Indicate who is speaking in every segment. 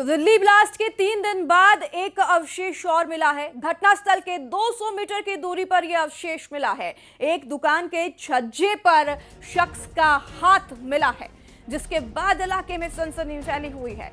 Speaker 1: तो दिल्ली ब्लास्ट के 3 दिन बाद एक अवशेष और मिला है। घटनास्थल के 200 मीटर की दूरी पर यह अवशेष मिला है। एक दुकान के छज्जे पर शख्स का हाथ मिला है, जिसके बाद इलाके में सनसनी फैली हुई है।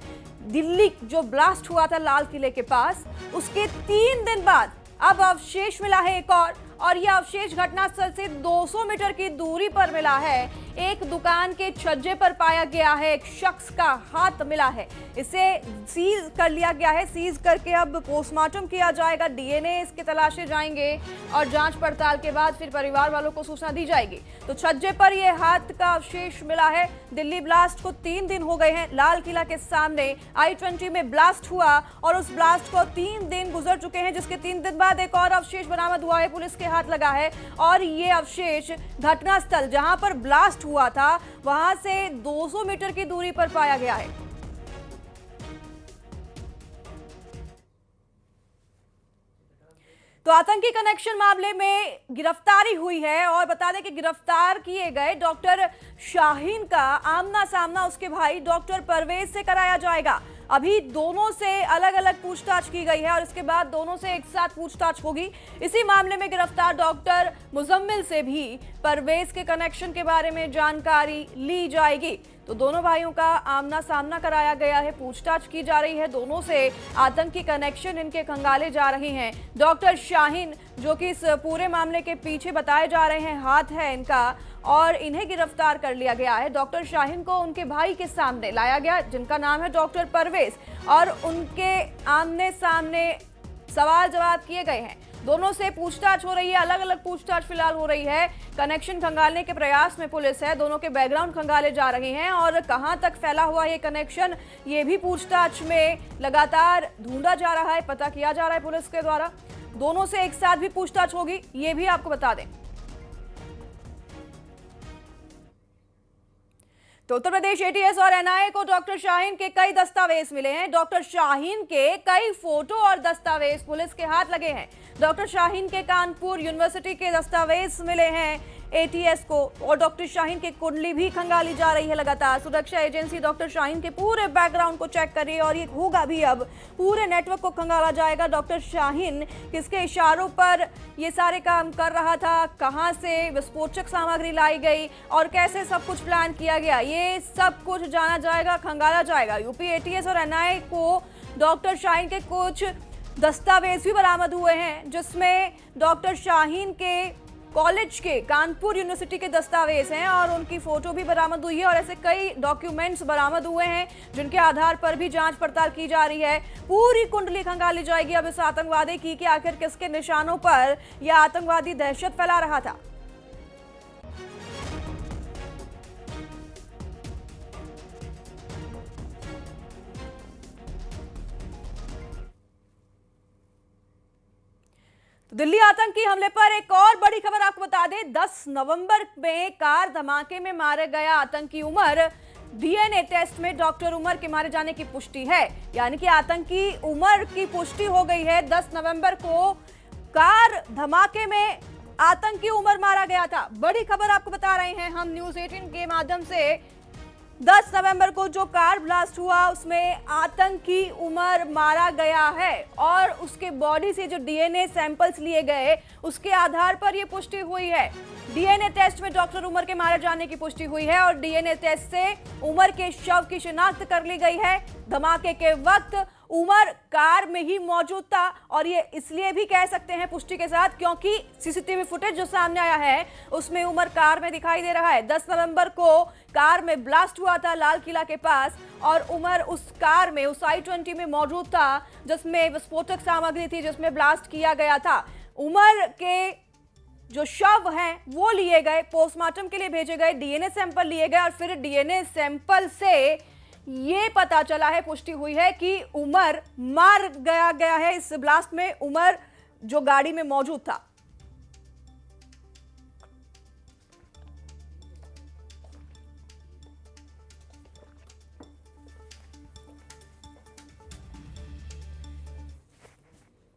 Speaker 1: दिल्ली जो ब्लास्ट हुआ था लाल किले के पास, उसके 3 दिन बाद अब अवशेष मिला है एक और यह अवशेष घटनास्थल से 200 मीटर की दूरी पर मिला है। एक दुकान के छज्जे पर पाया गया है, एक शख्स का हाथ मिला है। इसे सीज कर लिया गया है। सीज करके अब पोस्टमार्टम किया जाएगा, डीएनए इसके तलाशे जाएंगे और जांच पड़ताल के बाद फिर परिवार वालों को सूचना दी जाएगी। तो छज्जे पर यह हाथ का अवशेष मिला है। दिल्ली ब्लास्ट को 3 दिन हो गए हैं। लाल किला के सामने I-20 में ब्लास्ट हुआ और उस ब्लास्ट को 3 दिन गुजर चुके हैं, जिसके 3 दिन बाद एक और अवशेष बरामद हुआ है। पुलिस के हाथ लगा है और ये अवशेष घटनास्थल जहां पर ब्लास्ट हुआ था वहां से 200 मीटर की दूरी पर पाया गया है। तो आतंकी कनेक्शन मामले में गिरफ्तारी हुई है और बता दें कि गिरफ्तार किए गए डॉक्टर शाहीन का आमना सामना उसके भाई डॉक्टर परवेज से कराया जाएगा। अभी दोनों से अलग अलग पूछताछ की गई है और इसके बाद दोनों से एक साथ पूछताछ होगी। इसी मामले में गिरफ्तार डॉक्टर मुजम्मिल से भी परवेज के कनेक्शन के बारे में जानकारी ली जाएगी। तो दोनों भाइयों का आमना सामना कराया गया है, पूछताछ की जा रही है। दोनों से आतंकी कनेक्शन इनके खंगाले जा रहे हैं। डॉक्टर शाहीन जो कि इस पूरे मामले के पीछे बताए जा रहे हैं, हाथ है इनका, और इन्हें गिरफ्तार कर लिया गया है। डॉक्टर शाहीन को उनके भाई के सामने लाया गया, जिनका नाम है डॉक्टर परवेज, और उनके आमने सामने सवाल जवाब किए गए हैं। दोनों से पूछताछ हो रही है, अलग अलग पूछताछ फिलहाल हो रही है। कनेक्शन खंगालने के प्रयास में पुलिस है। दोनों के बैकग्राउंड खंगाले जा रहे हैं और कहां तक फैला हुआ है ये कनेक्शन, ये भी पूछताछ में लगातार ढूंढा जा रहा है, पता किया जा रहा है पुलिस के द्वारा। दोनों से एक साथ भी पूछताछ होगी, ये भी आपको बता दें। तो उत्तर प्रदेश एटीएस और एनआईए को डॉक्टर शाहीन के कई दस्तावेज मिले हैं। डॉक्टर शाहीन के कई फोटो और दस्तावेज पुलिस के हाथ लगे हैं। डॉक्टर शाहीन के कानपुर यूनिवर्सिटी के दस्तावेज मिले हैं एटीएस को, और डॉक्टर शाहीन की कुंडली भी खंगाली जा रही है लगातार। सुरक्षा एजेंसी डॉक्टर शाहीन के पूरे बैकग्राउंड को चेक कर रही है और ये होगा भी, अब पूरे नेटवर्क को खंगाला जाएगा। डॉक्टर शाहीन किसके इशारों पर ये सारे काम कर रहा था, कहां से विस्फोटक सामग्री लाई गई और कैसे सब कुछ प्लान किया गया, ये सब कुछ जाना जाएगा, खंगाला जाएगा। यूपी एटीएस और एनआईए को डॉक्टर शाहीन के कुछ दस्तावेज भी बरामद हुए हैं, जिसमें डॉक्टर शाहीन के कॉलेज के कानपुर यूनिवर्सिटी के दस्तावेज हैं और उनकी फोटो भी बरामद हुई है। और ऐसे कई डॉक्यूमेंट्स बरामद हुए हैं जिनके आधार पर भी जांच पड़ताल की जा रही है। पूरी कुंडली खंगाली जाएगी अब इस आतंकवादी की कि आखिर किसके निशानों पर यह आतंकवादी दहशत फैला रहा था। दिल्ली आतंकी हमले पर एक और बड़ी खबर आपको बता दें। 10 नवंबर में कार धमाके में मारे गया आतंकी उमर, डीएनए टेस्ट में डॉक्टर उमर के मारे जाने की पुष्टि है। यानी कि आतंकी उमर की पुष्टि हो गई है। 10 नवंबर को कार धमाके में आतंकी उमर मारा गया था। बड़ी खबर आपको बता रहे हैं हम न्यूज़ 18 के माध्यम से। 10 नवंबर को जो कार ब्लास्ट हुआ उसमें आतंकी उमर मारा गया है और उसके बॉडी से जो डीएनए सैंपल्स लिए गए उसके आधार पर यह पुष्टि हुई है। डीएनए टेस्ट में डॉक्टर उमर के मारे जाने की पुष्टि हुई है और डीएनए टेस्ट से उमर के शव की शिनाख्त कर ली गई है। धमाके के वक्त उमर कार में ही मौजूद था और ये इसलिए भी कह सकते हैं पुष्टि के साथ क्योंकि सीसीटीवी फुटेज जो सामने आया है उसमें उमर कार में दिखाई दे रहा है। 10 नवंबर को कार में ब्लास्ट हुआ था लाल किला के पास और उमर उस कार में, उस I-20 में मौजूद था जिसमें विस्फोटक सामग्री थी, जिसमें ब्लास्ट किया गया था। उमर के जो शव हैं वो लिए गए, पोस्टमार्टम के लिए भेजे गए, डीएनए सैंपल लिए गए और फिर डीएनए सैंपल से ये पता चला है, पुष्टि हुई है कि उमर मार गया है इस ब्लास्ट में। उमर जो गाड़ी में मौजूद था